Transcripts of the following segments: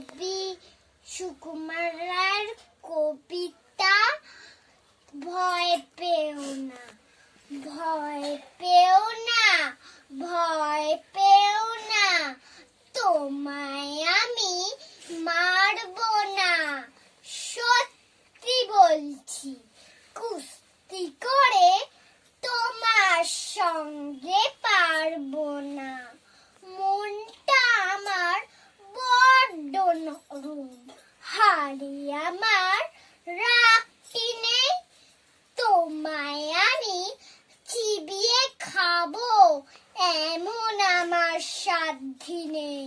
কবি সুকুমার রায়ের কবিতা ভয় পেও না, ভয় পেও না, ভয় পেও না, তোমায় আমি মারবো না। সত্যি বলছি, কুস্তি করে তোমার সঙ্গে পারবো না। মনটা আমার বড্ড নরম, হাড়ে আমার রাখতি নেই। তোমায় আমি চিবিয়ে খাবো এমন আমার সাধ্যি নেই।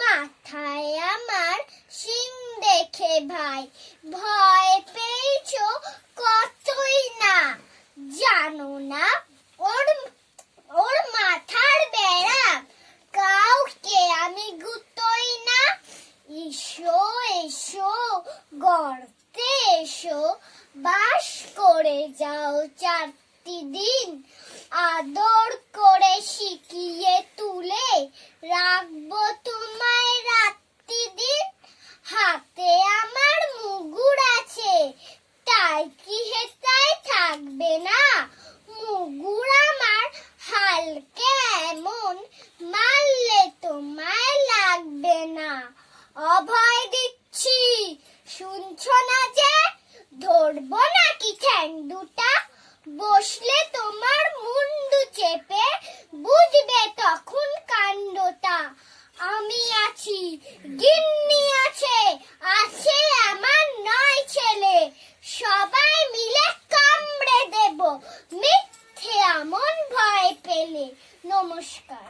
মাথায় আমার শিং দেখে ভাই ভয় পেয়েছো কতই না। জানো না ওর মাথার বেড়া কাউকে আমি গুতোই না। এসো এসো গর্তে এসো, বাস করে যাও 4টি দিন। আদর করে শিখিয়ে তুলে রাখবো তোমায় রাত্রি দিন। হাতে আমার মুগুর আছে, তাই কি হেতায় থাকবে না? মুগুর আমার হালকা এমন, মারলে তোমায় লাগবে না। অভয় দিচ্ছি, শুনছো না যে? ধরবো নাকি ঠ্যাং দুটা? বসলে তোমার মুন্ডু চেপে বুঝবে তখন কাণ্ডটা। আমি আছি, গিন্নি আছে, আছে আমার 9 ছেলে। সবাই মিলে কামড়ে দেব মিথ্যে আমন ভয় পেলে। নমস্কার।